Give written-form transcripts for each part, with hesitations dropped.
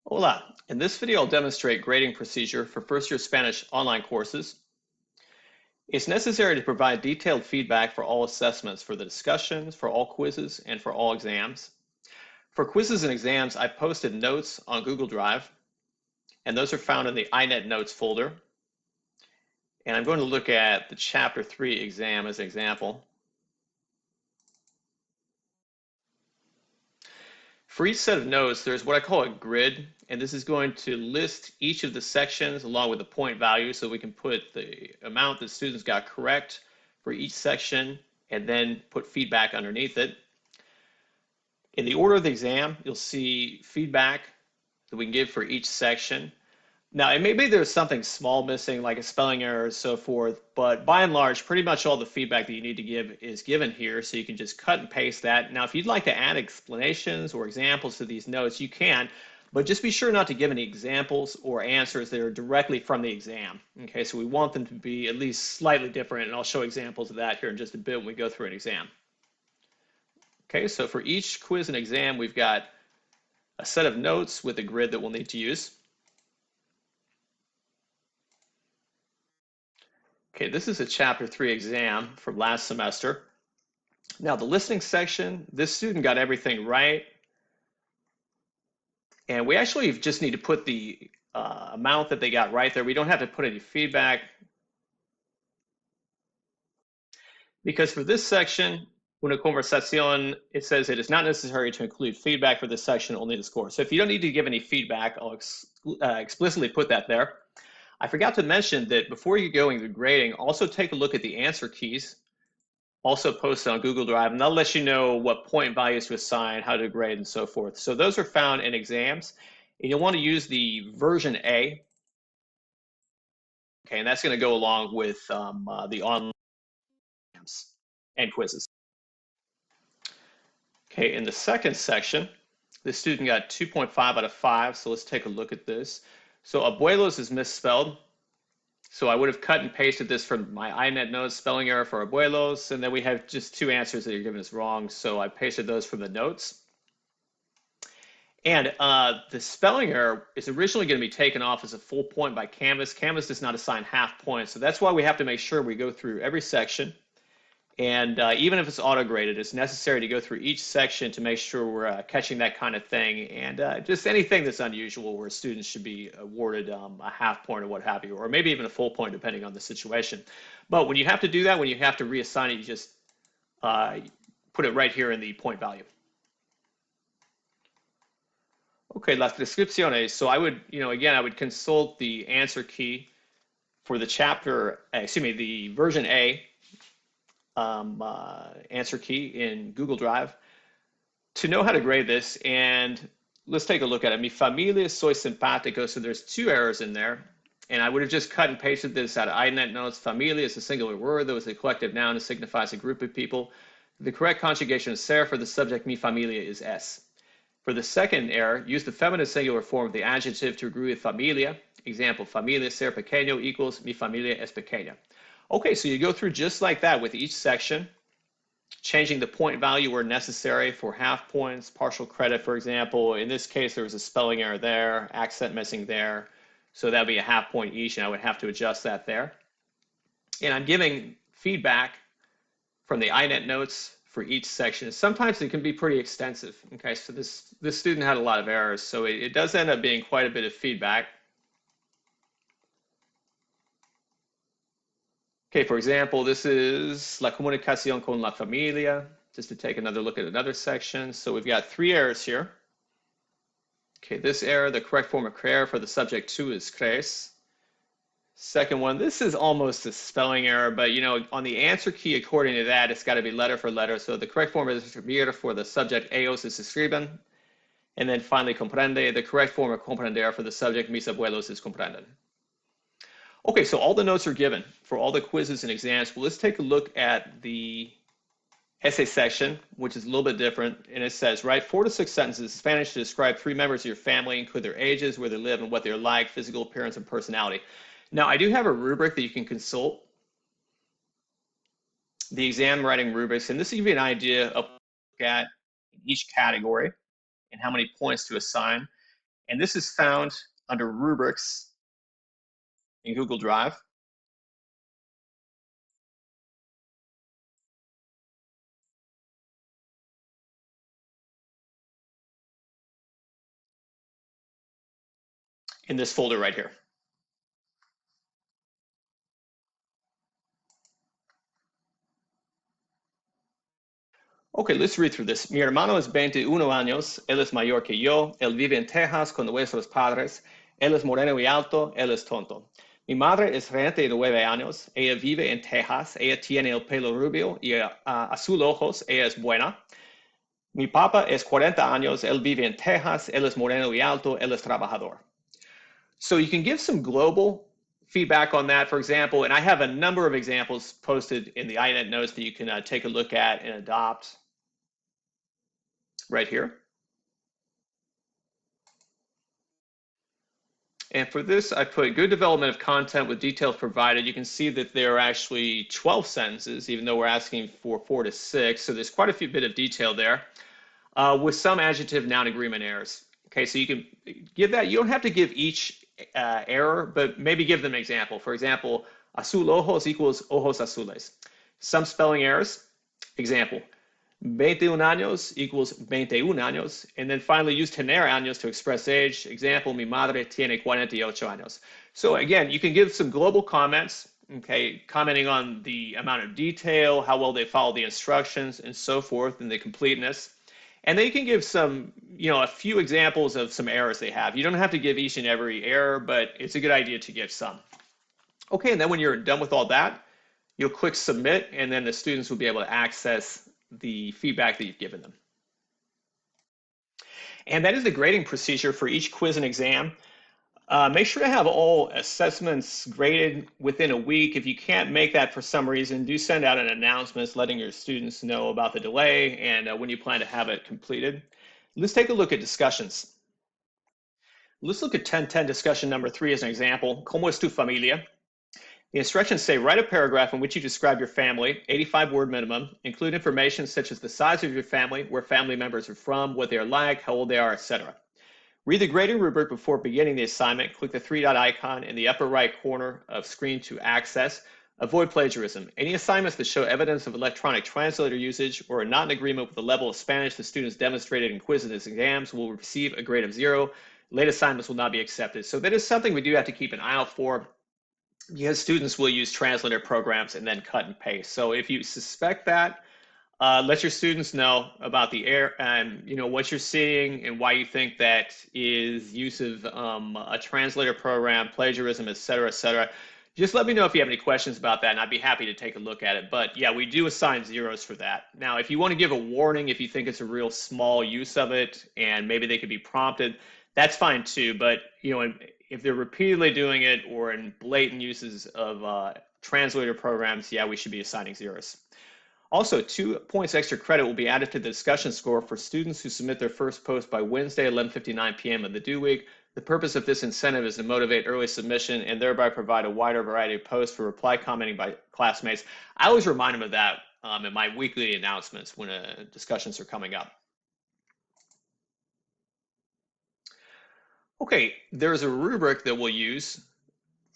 Hola! In this video, I'll demonstrate grading procedure for first-year Spanish online courses. It's necessary to provide detailed feedback for all assessments, for the discussions, for all quizzes, and for all exams. For quizzes and exams, I posted notes on Google Drive, and those are found in the iNet Notes folder. And I'm going to look at the Chapter 3 exam as an example. For each set of notes, there's what I call a grid, and this is going to list each of the sections along with the point value so we can put the amount that students got correct for each section and then put feedback underneath it. In the order of the exam, you'll see feedback that we can give for each section. Now, it may be there's something small missing, like a spelling error or so forth, but by and large, pretty much all the feedback that you need to give is given here, so you can just cut and paste that. Now, if you'd like to add explanations or examples to these notes, you can, but just be sure not to give any examples or answers that are directly from the exam. Okay, so we want them to be at least slightly different, and I'll show examples of that here in just a bit when we go through an exam. Okay, so for each quiz and exam, we've got a set of notes with a grid that we'll need to use. Okay, this is a Chapter 3 exam from last semester. Now, the listening section, this student got everything right. And we actually just need to put the amount that they got right there. We don't have to put any feedback. Because for this section, una conversación, it says it is not necessary to include feedback for this section, only the score. So if you don't need to give any feedback, I'll explicitly put that there. I forgot to mention that before you go into grading, also take a look at the answer keys, also posted on Google Drive, and that'll let you know what point values to assign, how to grade, and so forth. So those are found in exams, and you'll want to use the version A. Okay, and that's going to go along with the online exams and quizzes. Okay, in the second section, the student got 2.5 out of 5, so let's take a look at this. So abuelos is misspelled. So I would have cut and pasted this from my iNet notes, spelling error for abuelos, and then we have just two answers that are given as wrong, so I pasted those from the notes. And the spelling error is originally going to be taken off as a full point by Canvas. Canvas does not assign half points, so that's why we have to make sure we go through every section. And even if it's auto-graded, it's necessary to go through each section to make sure we're catching that kind of thing. And just anything that's unusual where students should be awarded a half point or what have you, or maybe even a full point depending on the situation. But when you have to do that, when you have to reassign it, you just put it right here in the point value. Okay, las descripciones. So I would, again, I would consult the answer key for the chapter, the version A answer key in Google Drive to know how to grade this. And let's take a look at it. Mi familia soy simpático. So there's two errors in there. And I would have just cut and pasted this out of iNet notes. Familia is a singular word that was a collective noun. It signifies a group of people. The correct conjugation is ser. For the subject, mi familia is es. For the second error, use the feminine singular form of the adjective to agree with familia. Example, familia ser pequeño equals mi familia es pequeña. Okay, so you go through just like that with each section, changing the point value where necessary for half points, partial credit, for example. In this case, there was a spelling error there, accent missing there. So that would be a half point each, and I would have to adjust that there. And I'm giving feedback from the iNet notes for each section. Sometimes it can be pretty extensive. Okay, so this student had a lot of errors, so it does end up being quite a bit of feedback. Okay, for example, this is la comunicación con la familia, just to take another look at another section. So we've got three errors here. Okay, this error, the correct form of creer for the subject to is crees. Second one, this is almost a spelling error, but on the answer key, according to that, it's got to be letter for letter. So the correct form is escribir for the subject, ellos is escriben. And then finally, comprende, the correct form of comprender for the subject, mis abuelos is comprenden. Okay, so all the notes are given for all the quizzes and exams. Well, let's take a look at the essay section, which is a little bit different. And it says, write 4 to 6 sentences in Spanish to describe 3 members of your family, include their ages, where they live, and what they're like, physical appearance, and personality. Now, I do have a rubric that you can consult, the exam writing rubrics, and this will give you an idea of what to look at each category and how many points to assign. And this is found under rubrics in Google Drive. In this folder right here. Okay, let's read through this. Mi hermano es 21 años, él es mayor que yo, él vive en Texas con nuestros padres, él es moreno y alto, él es tonto. Mi madre es 39 años, ella vive en Texas, ella tiene el pelo rubio y azul ojos, ella es buena. Mi papá es 40 años, él vive en Texas, él es moreno y alto, él es trabajador. So you can give some global feedback on that, for example, and I have a number of examples posted in the INET notes that you can take a look at and adopt right here. And for this, I put good development of content with details provided. You can see that there are actually 12 sentences, even though we're asking for 4 to 6. So there's quite a bit of detail there with some adjective noun agreement errors. Okay, so you can give that. You don't have to give each error, but maybe give them an example. For example, azul ojos equals ojos azules. Some spelling errors. Example, 21 años equals 21 años. And then finally use tener años to express age. Example, mi madre tiene 48 años. So again, you can give some global comments, okay, commenting on the amount of detail, how well they follow the instructions, and so forth, and the completeness. And then you can give some, a few examples of some errors they have. You don't have to give each and every error, but it's a good idea to give some. Okay, and then when you're done with all that, you'll click submit, and then the students will be able to access the feedback that you've given them. And that is the grading procedure for each quiz and exam. Make sure to have all assessments graded within a week. If you can't make that for some reason, do send out an announcement letting your students know about the delay and when you plan to have it completed. Let's take a look at discussions. Let's look at 1010 discussion number 3 as an example. ¿Cómo es tu familia? The instructions say, write a paragraph in which you describe your family, 85-word minimum, include information such as the size of your family, where family members are from, what they are like, how old they are, etc. Read the grading rubric before beginning the assignment. Click the 3-dot icon in the upper right corner of screen to access. Avoid plagiarism. Any assignments that show evidence of electronic translator usage or are not in agreement with the level of Spanish the students demonstrated in quizzes and exams will receive a grade of 0. Late assignments will not be accepted. So that is something we do have to keep an eye out for, because students will use translator programs and then cut and paste. So if you suspect that, let your students know about the error and what you're seeing and why you think that is use of a translator program, plagiarism, et cetera, et cetera. Just let me know if you have any questions about that, and I'd be happy to take a look at it. But yeah, we do assign 0s for that. Now, if you want to give a warning, if you think it's a real small use of it and maybe they could be prompted, that's fine too. But if they're repeatedly doing it or in blatant uses of translator programs, yeah, we should be assigning 0s. Also, 2 points extra credit will be added to the discussion score for students who submit their first post by Wednesday, 11:59 p.m. of the due week. The purpose of this incentive is to motivate early submission and thereby provide a wider variety of posts for reply commenting by classmates. I always remind them of that in my weekly announcements when discussions are coming up. Okay, there's a rubric that we'll use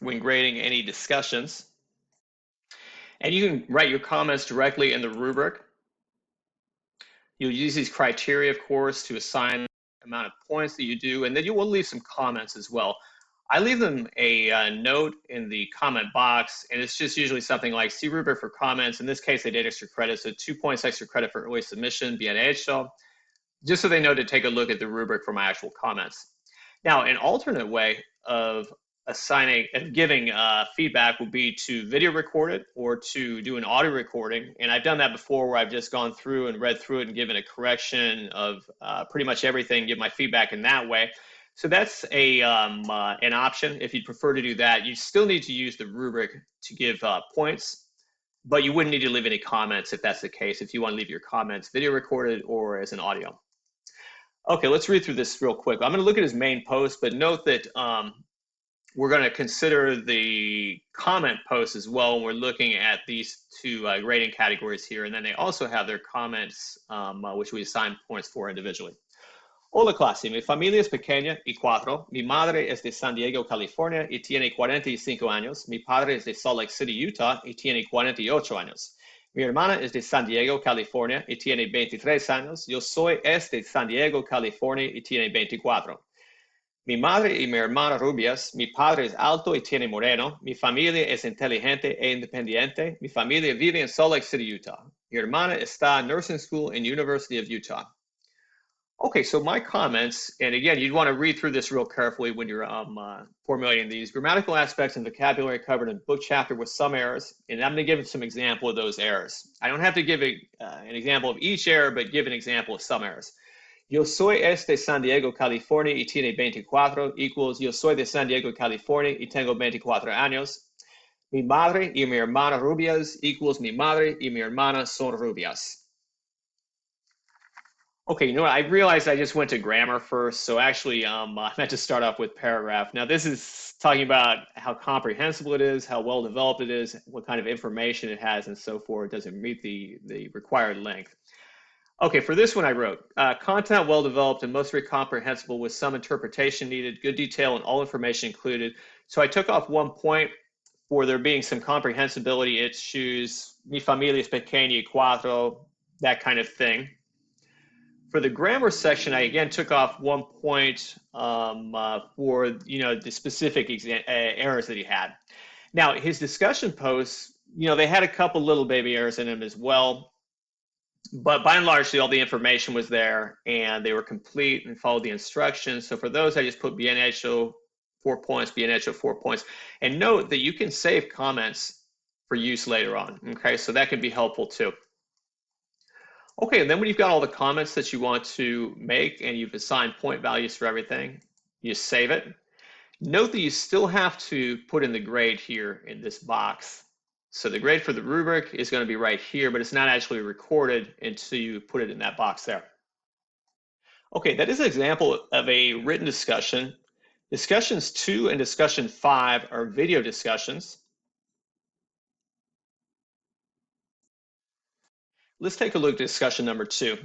when grading any discussions. And you can write your comments directly in the rubric. You'll use these criteria, of course, to assign the amount of points that you do, and then you will leave some comments as well. I leave them a note in the comment box, and it's just usually something like, see rubric for comments. In this case, they did extra credit, so 2 points extra credit for early submission, bien hecho, just so they know to take a look at the rubric for my actual comments. Now, an alternate way of giving feedback would be to video record it or to do an audio recording. And I've done that before where I've just gone through and read through it and given a correction of pretty much everything, give my feedback in that way. So that's an option. If you'd prefer to do that, you still need to use the rubric to give points, but you wouldn't need to leave any comments if that's the case, if you want to leave your comments video recorded or as an audio. Okay, let's read through this real quick. I'm going to look at his main post, but note that we're going to consider the comment posts as well when we're looking at these 2 grading categories here. And then they also have their comments, which we assign points for individually. Hola clase, mi familia es pequeña y cuatro. Mi madre es de San Diego, California y tiene 45 años. Mi padre es de Salt Lake City, Utah y tiene 48 años. Mi hermana es de San Diego, California y tiene 23 años. Yo soy de San Diego, California y tiene 24. Mi madre y mi hermana rubias. Mi padre es alto y tiene moreno. Mi familia es inteligente e independiente. Mi familia vive en Salt Lake City, Utah. Mi hermana está en nursing school in University of Utah. Okay, so my comments, and again, you'd want to read through this real carefully when you're formulating these. Grammatical aspects and vocabulary covered in book chapter with some errors, and I'm going to give some example of those errors. I don't have to give an example of each error, but give an example of some errors. Yo soy de San Diego, California y tiene 24 equals yo soy de San Diego, California y tengo 24 años. Mi madre y mi hermana rubias equals mi madre y mi hermana son rubias. Okay, you know what? I realized I just went to grammar first, so actually I meant to start off with paragraph. Now, this is talking about how comprehensible it is, how well developed it is, what kind of information it has, and so forth. Does it meet the required length? Okay, for this one I wrote, content well developed and mostly comprehensible with some interpretation needed, good detail and all information included. So I took off one point for there being some comprehensibility. It choose mi familia es pequeña y cuatro, that kind of thing. For the grammar section, I again took off one point for the specific errors that he had. Now his discussion posts, they had a couple little baby errors in them as well, but by and large, all the information was there and they were complete and followed the instructions. So for those, I just put bien hecho 4 points, bien hecho 4 points, and note that you can save comments for use later on. Okay, so that can be helpful too. Okay, and then when you've got all the comments that you want to make and you've assigned point values for everything, you save it. Note that you still have to put in the grade here in this box. So the grade for the rubric is going to be right here, but it's not actually recorded until you put it in that box there. Okay, that is an example of a written discussion. Discussions 2 and discussion 5 are video discussions. Let's take a look at discussion number 2.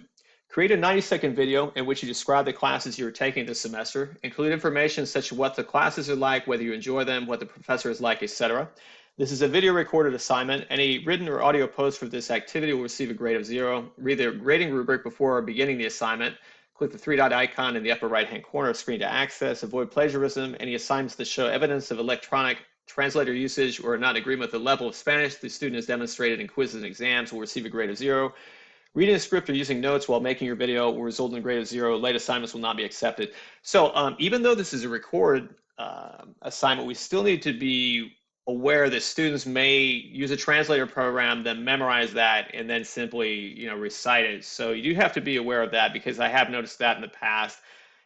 Create a 90-second video in which you describe the classes you are taking this semester. Include information such as what the classes are like, whether you enjoy them, what the professor is like, etc. This is a video recorded assignment. Any written or audio post for this activity will receive a grade of 0. Read the grading rubric before beginning the assignment. Click the 3-dot icon in the upper right-hand corner of the screen to access. Avoid plagiarism. Any assignments that show evidence of electronic translator usage or are not in agreement with the level of Spanish the student has demonstrated in quizzes and exams will receive a grade of 0. Reading a script or using notes while making your video will result in a grade of 0. Late assignments will not be accepted. So even though this is a recorded assignment, we still need to be aware that students may use a translator program, then memorize that, and then simply recite it. So you do have to be aware of that because I have noticed that in the past.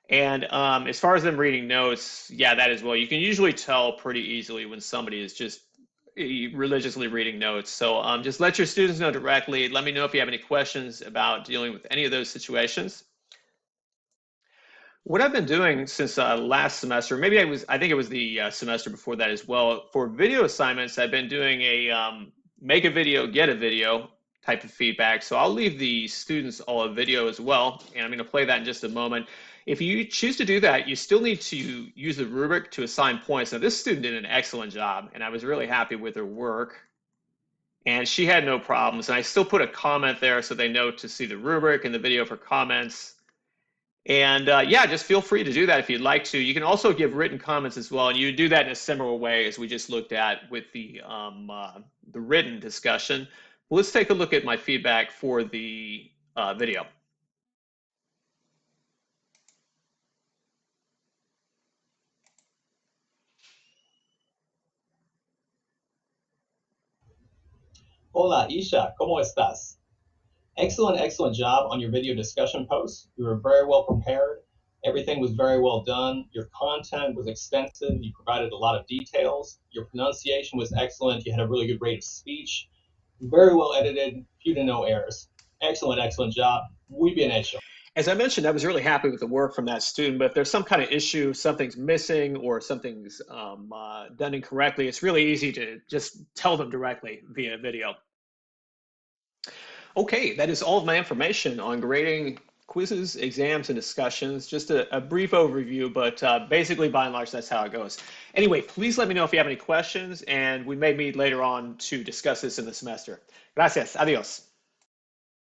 And as far as them reading notes, yeah, that as well. You can usually tell pretty easily when somebody is just religiously reading notes. So just let your students know directly. Let me know if you have any questions about dealing with any of those situations. What I've been doing since last semester, I think it was the semester before that as well, for video assignments, I've been doing a make a video, get a video type of feedback. So I'll leave the students all a video as well, and I'm going to play that in just a moment. If you choose to do that, you still need to use the rubric to assign points. Now, this student did an excellent job, and I was really happy with her work. And she had no problems. And I still put a comment there so they know to see the rubric and the video for comments. And yeah, just feel free to do that if you'd like to. You can also give written comments as well, and you do that in a similar way as we just looked at with the written discussion. Well, let's take a look at my feedback for the video. Hola, Isha, ¿cómo estás? Excellent job on your video discussion post. You were very well prepared. Everything was very well done. Your content was extensive. You provided a lot of details. Your pronunciation was excellent. You had a really good rate of speech. Very well edited, few to no errors. Excellent job. Muy bien hecho. As I mentioned, I was really happy with the work from that student, but if there's some kind of issue, something's missing or something's done incorrectly, it's really easy to just tell them directly via video. Okay, that is all of my information on grading quizzes, exams, and discussions. Just a brief overview, but basically, by and large, that's how it goes. Anyway, please let me know if you have any questions, and we may meet later on to discuss this in the semester. Gracias. Adios.